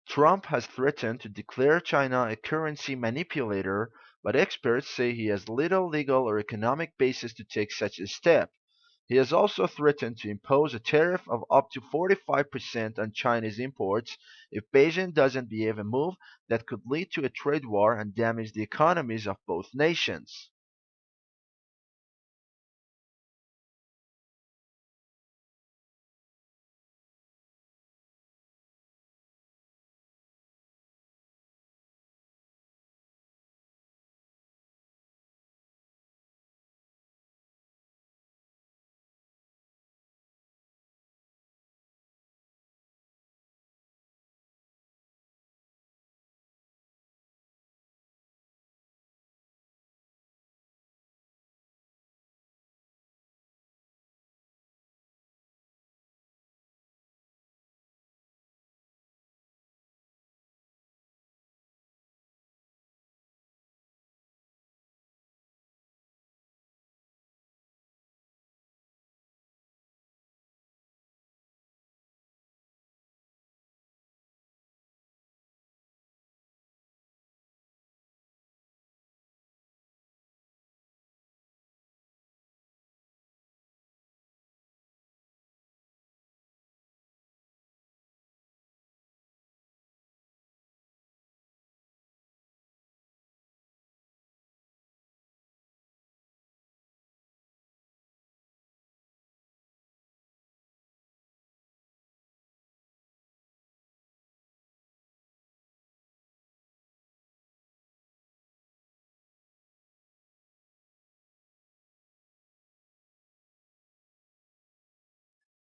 Trump has threatened to declare China a currency manipulator, but experts say he has little legal or economic basis to take such a step. He has also threatened to impose a tariff of up to 45% on Chinese imports if Beijing doesn't behave, a move that could lead to a trade war and damage the economies of both nations.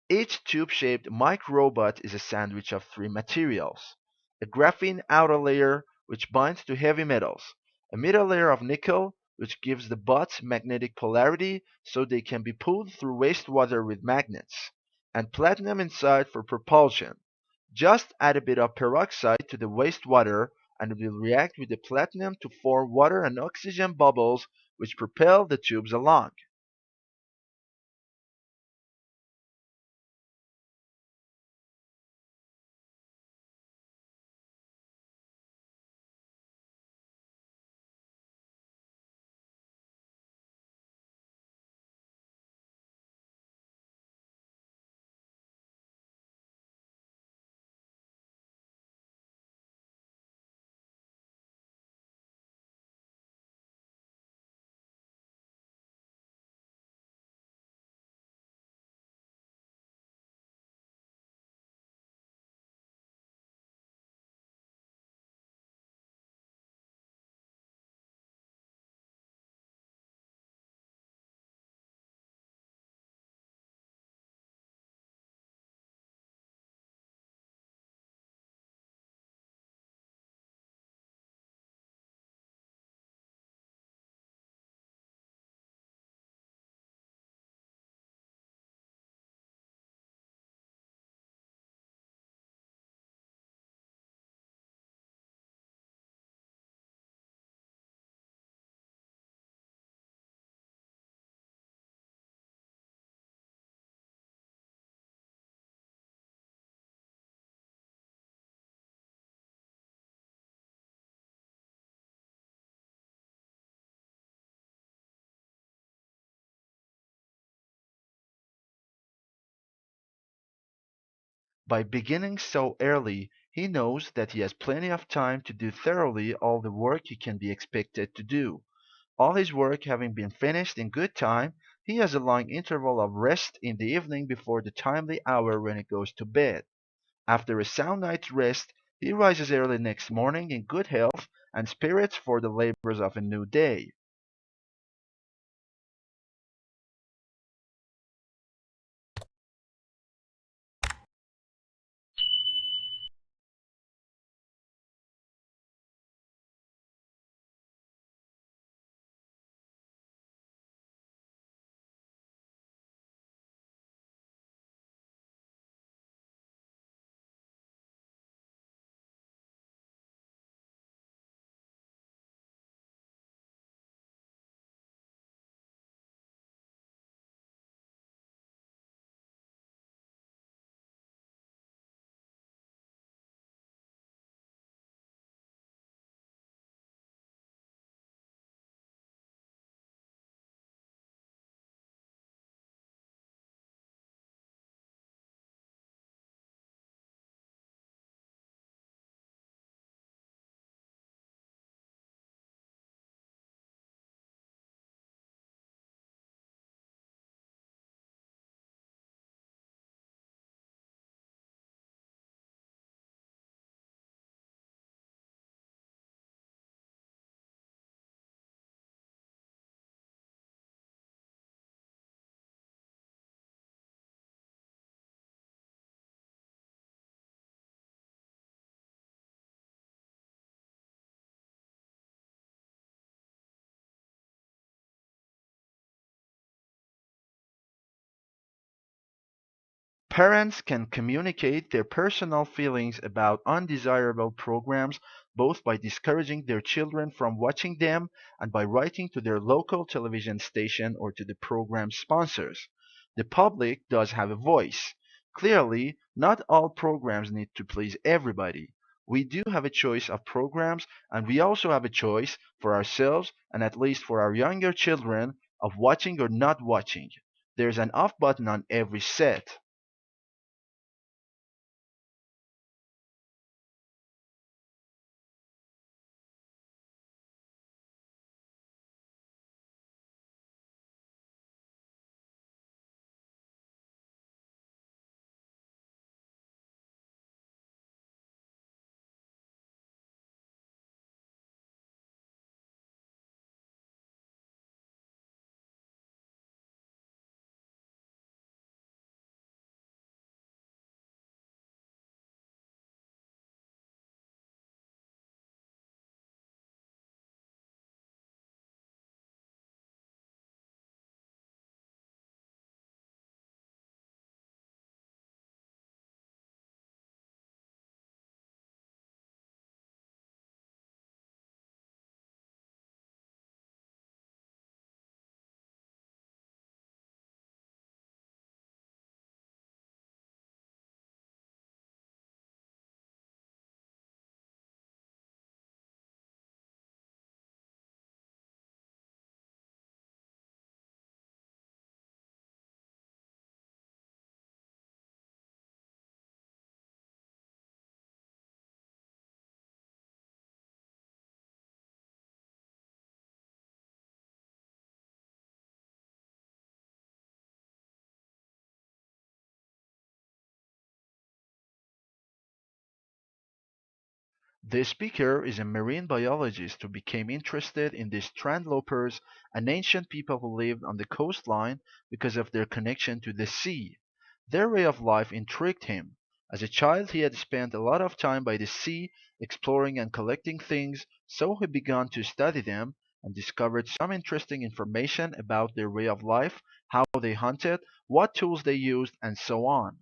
Each tube-shaped microbot is a sandwich of three materials: a graphene outer layer, which binds to heavy metals; a middle layer of nickel, which gives the bots magnetic polarity so they can be pulled through wastewater with magnets; and platinum inside for propulsion. Just add a bit of peroxide to the wastewater and it will react with the platinum to form water and oxygen bubbles which propel the tubes along. By beginning so early, he knows that he has plenty of time to do thoroughly all the work he can be expected to do. All his work having been finished in good time, he has a long interval of rest in the evening before the timely hour when he goes to bed. After a sound night's rest, he rises early next morning in good health and spirits for the labors of a new day. Parents can communicate their personal feelings about undesirable programs both by discouraging their children from watching them and by writing to their local television station or to the program sponsors. The public does have a voice. Clearly, not all programs need to please everybody. We do have a choice of programs, and we also have a choice for ourselves and at least for our younger children of watching or not watching. There's an off button on every set. The speaker is a marine biologist who became interested in the strandlopers, an ancient people who lived on the coastline because of their connection to the sea. Their way of life intrigued him. As a child he had spent a lot of time by the sea exploring and collecting things, so he began to study them and discovered some interesting information about their way of life, how they hunted, what tools they used, and so on.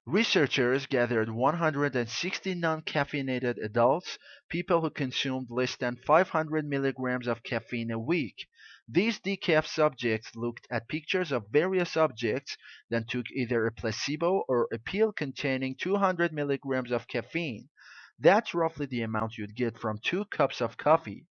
Researchers gathered 160 non-caffeinated adults, people who consumed less than 500 milligrams of caffeine a week. These decaf subjects looked at pictures of various objects, then took either a placebo or a pill containing 200 milligrams of caffeine. That's roughly the amount you'd get from 2 cups of coffee.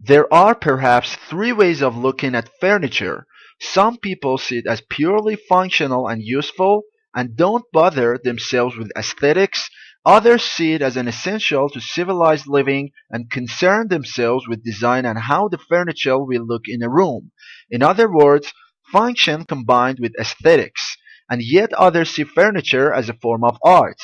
There are perhaps three ways of looking at furniture. Some people see it as purely functional and useful and don't bother themselves with aesthetics. Others see it as an essential to civilized living and concern themselves with design and how the furniture will look in a room. In other words, function combined with aesthetics. And yet others see furniture as a form of art.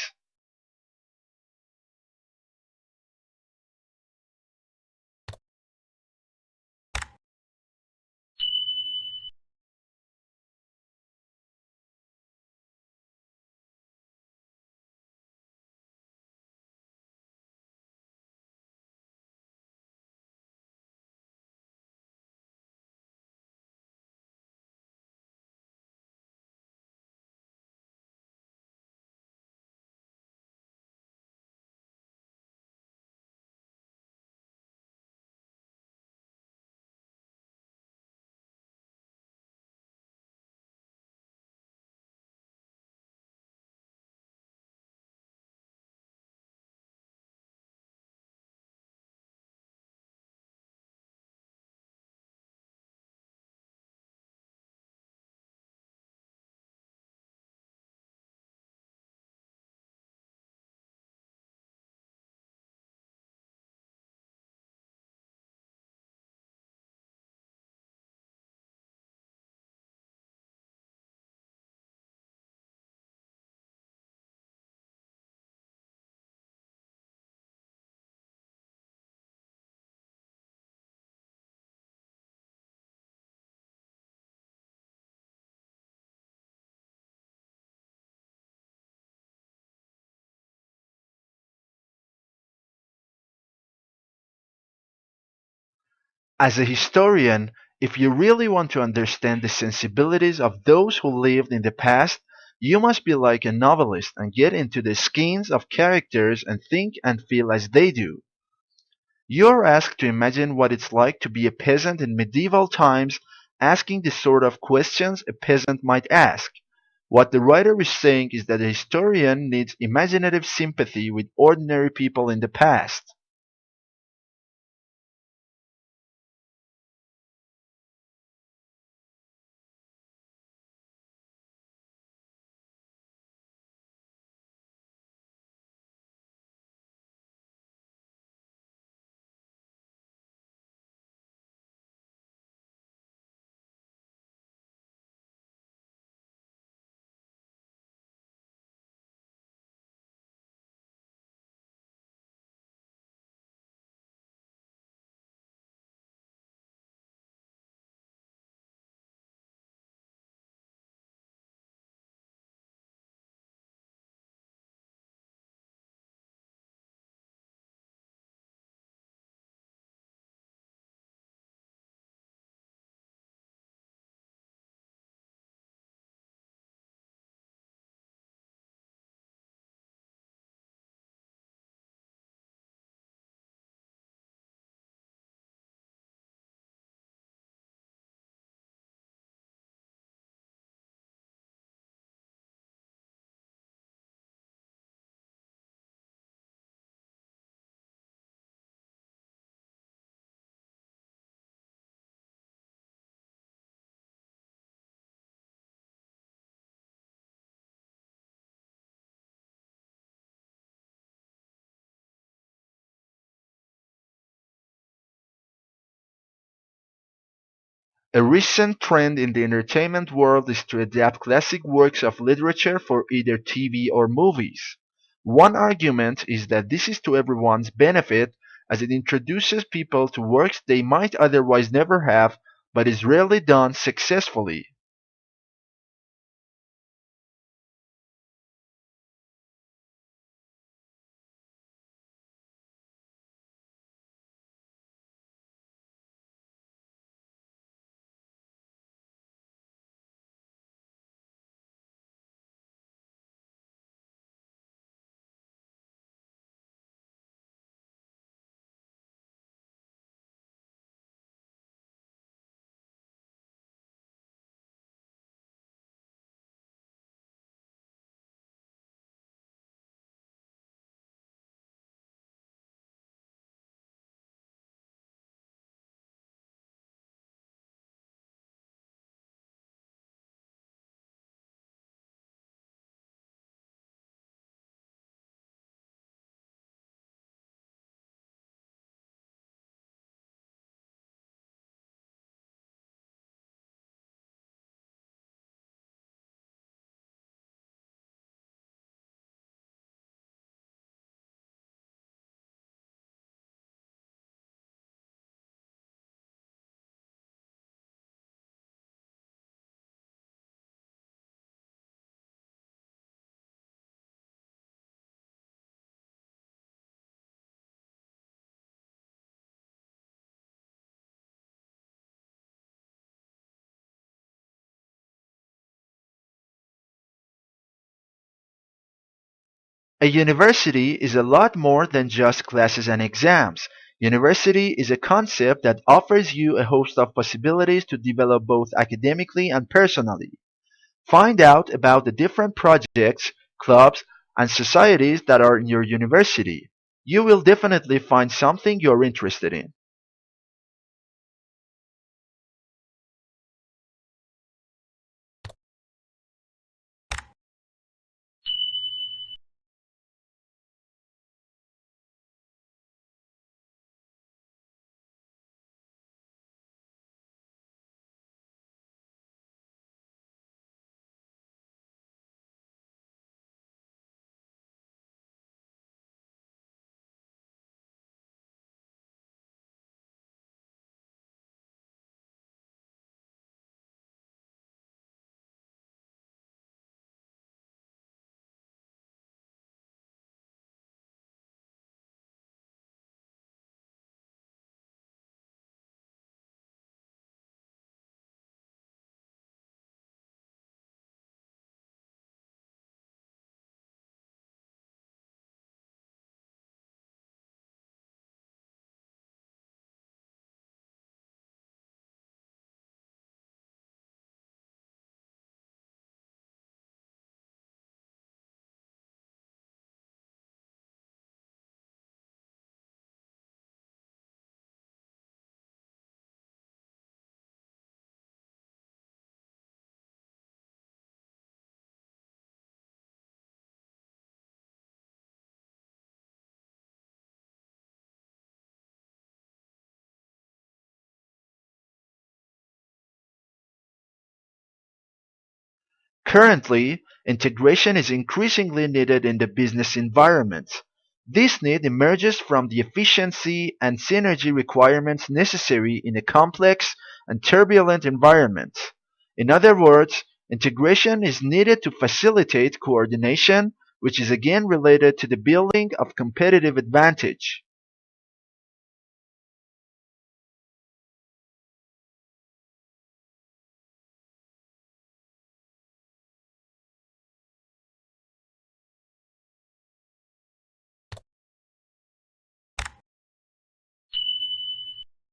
As a historian, if you really want to understand the sensibilities of those who lived in the past, you must be like a novelist and get into the skins of characters and think and feel as they do. You are asked to imagine what it's like to be a peasant in medieval times, asking the sort of questions a peasant might ask. What the writer is saying is that a historian needs imaginative sympathy with ordinary people in the past. A recent trend in the entertainment world is to adapt classic works of literature for either TV or movies. One argument is that this is to everyone's benefit as it introduces people to works they might otherwise never have, but is rarely done successfully. A university is a lot more than just classes and exams. University is a concept that offers you a host of possibilities to develop both academically and personally. Find out about the different projects, clubs, and societies that are in your university. You will definitely find something you're interested in. Currently, integration is increasingly needed in the business environment. This need emerges from the efficiency and synergy requirements necessary in a complex and turbulent environment. In other words, integration is needed to facilitate coordination, which is again related to the building of competitive advantage.